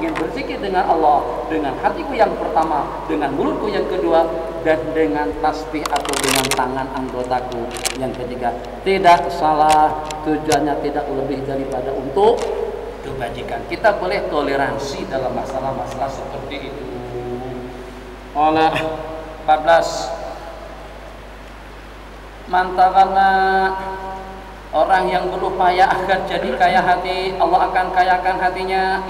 ingin berzikir dengan Allah dengan hatiku yang pertama, dengan mulutku yang kedua, dan dengan tasbih atau dengan tangan anggotaku yang ketiga. Tidak salah, tujuannya tidak lebih daripada untuk kebajikan. Kita boleh toleransi dalam masalah-masalah seperti itu. Oleh 14, mantarana orang yang berupaya agar jadi kaya hati, Allah akan kayakan hatinya.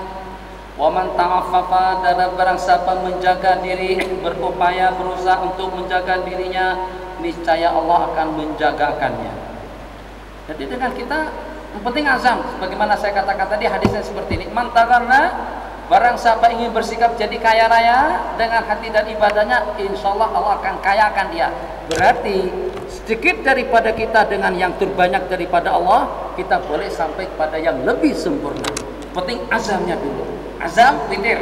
Wa man ta'affafa, dan barang siapa menjaga diri, berupaya berusaha untuk menjaga dirinya, niscaya Allah akan menjagakannya. Jadi dengan kita yang penting azam, sebagaimana saya katakan tadi hadisnya seperti ini. Mantarana, barang siapa ingin bersikap jadi kaya raya dengan hati dan ibadahnya, insya Allah Allah akan kayakan dia. Berarti sedikit daripada kita dengan yang terbanyak daripada Allah, kita boleh sampai kepada yang lebih sempurna. Penting azamnya dulu. Azam witir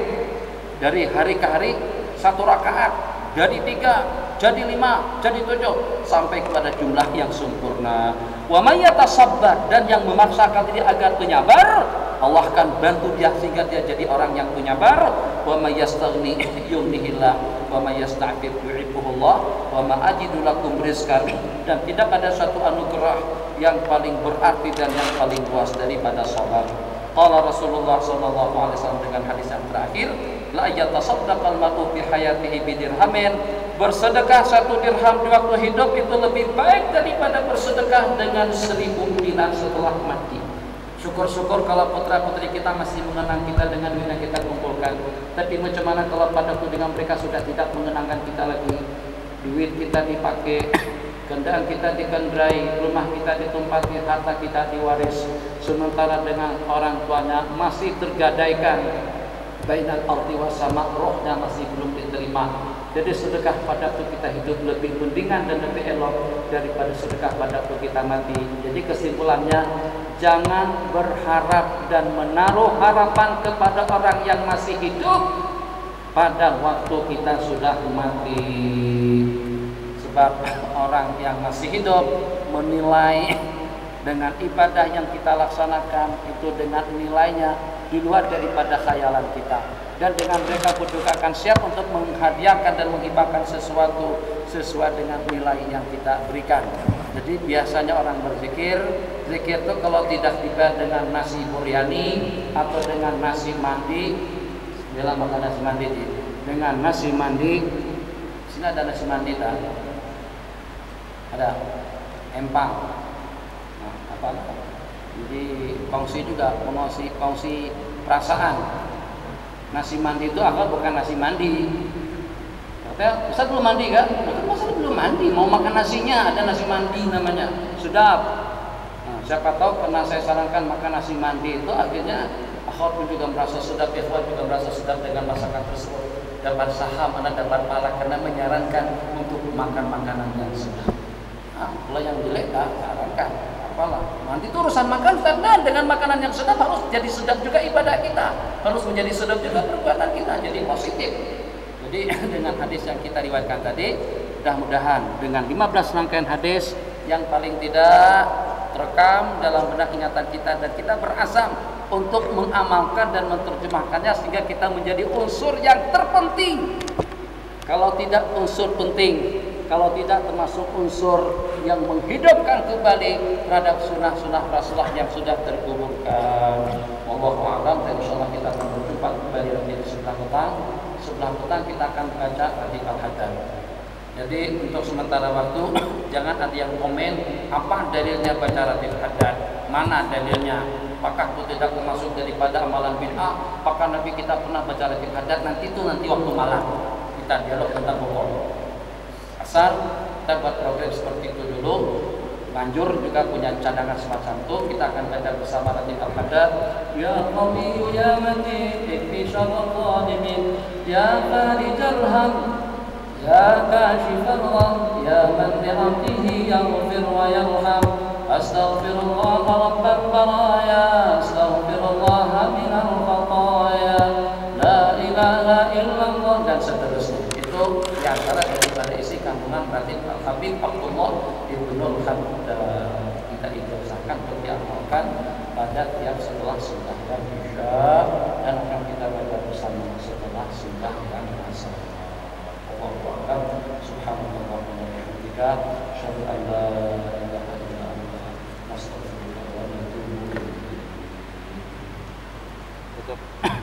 dari hari ke hari 1 rakaat, dari 3 jadi 5 jadi 7 sampai kepada jumlah yang sempurna. Wa may yatasabbar, dan yang memaksakan diri agar penyabar, Allah akan bantu dia sehingga dia jadi orang yang penyabar. Wa may yastaghni yughnihillah wa may yasta'fif yu'ibbuhullah wa ma ajidu lakum rizqan, dan tidak ada satu anugerah yang paling berarti dan yang paling luas daripada sabar. Qala Rasulullah sallallahu alaihi wasallam dengan hadis yang terakhir, la yatasaddaqal mar'u fi hayatihi bidirhamin, bersedekah 1 dirham di waktu hidup itu lebih baik daripada bersedekah dengan 1000 dinar setelah mati. Syukur-syukur kalau putra-putri kita masih mengenang kita dengan duit yang kita kumpulkan. Tapi macam mana kalau padaku dengan mereka sudah tidak mengenangkan kita lagi? Duit kita dipakai, kendaraan kita dikendrai, rumah kita ditumpati, harta kita diwaris, sementara dengan orang tuanya masih tergadaikan bainal ardi was sama, rohnya masih belum diterima. Jadi sedekah pada waktu kita hidup lebih mendingan dan lebih elok daripada sedekah pada waktu kita mati. Jadi kesimpulannya, jangan berharap dan menaruh harapan kepada orang yang masih hidup pada waktu kita sudah mati. Sebab orang yang masih hidup menilai dengan ibadah yang kita laksanakan itu dengan nilainya di luar daripada khayalan kita. Dan dengan mereka pun juga akan siap untuk menghadiahkan dan menghibahkan sesuatu sesuai dengan nilai yang kita berikan. Jadi biasanya orang berzikir, zikir itu kalau tidak dibayar dengan nasi biryani atau dengan nasi mandi, dalam makan nasi mandi, dengan nasi mandi, sini ada nasi mandi tak? Ada empang, nah, apa? Jadi kongsi juga, kongsi perasaan. Nasi mandi itu apa? Bukan nasi mandi. Katanya, Ustaz belum mandi kan? Masa belum mandi? Mau makan nasinya, ada nasi mandi namanya. Sedap. Nah, siapa tahu karena saya sarankan makan nasi mandi itu, akhirnya akhwat pun juga merasa sedap, ikhwan juga merasa sedap dengan masakan tersebut. Dapat saham, ada dapat pahala karena menyarankan untuk makan makanan yang sedap. Nah, kalau yang jelek, sarankan. Apalah, nanti itu urusan makan, karena dengan makanan yang sedap harus jadi sedap juga ibadah kita, harus menjadi sedap juga perbuatan kita, jadi positif. Jadi dengan hadis yang kita riwayatkan tadi, mudah-mudahan dengan 15 rangkaian hadis yang paling tidak terekam dalam benak ingatan kita, dan kita berazam untuk mengamalkan dan menerjemahkannya sehingga kita menjadi unsur yang terpenting. Kalau tidak unsur penting, kalau tidak termasuk unsur yang menghidupkan kembali terhadap sunnah-sunnah Rasulullah yang sudah terkuburkan. Wallahu a'lam. Dan insyaallah kita akan berjumpa kembali nanti di sebelah petang. Sebelah petang kita akan baca hadits al-haddad. Jadi untuk sementara waktu jangan ada yang komen apa dalilnya baca hadits al-haddad, mana dalilnya, apakah itu tidak termasuk daripada amalan bid'ah, apakah Nabi kita pernah baca hadits al-haddad. Nanti waktu malam kita dialog tentang pokok. Asal kita buat program seperti itu dulu. Manjur juga punya cadangan semacam itu. Kita akan baca bersama hadits al-haddad. Ya Qawiyyu ya Matin ikfi syarra zalimin, ya farijal ham, ya kashifal gham, ya man bi'abdihi yaghfir wa yarham, astaghfirullah rabbal baraya, astaghfirullah minal khataya, la ilaha illallah, dan seterusnya. Itu diantara daripada isi kandungan Rasid Al-Habib Abdullah Ibnul Haddad. Kita ijazahkan untuk diamalkan pada tiap setelah sembahyang Isya, dan akan kita baca bihamdika asyhadu an la ilaha illa anta astaghfiruka wa atubu ilaik. Tutup.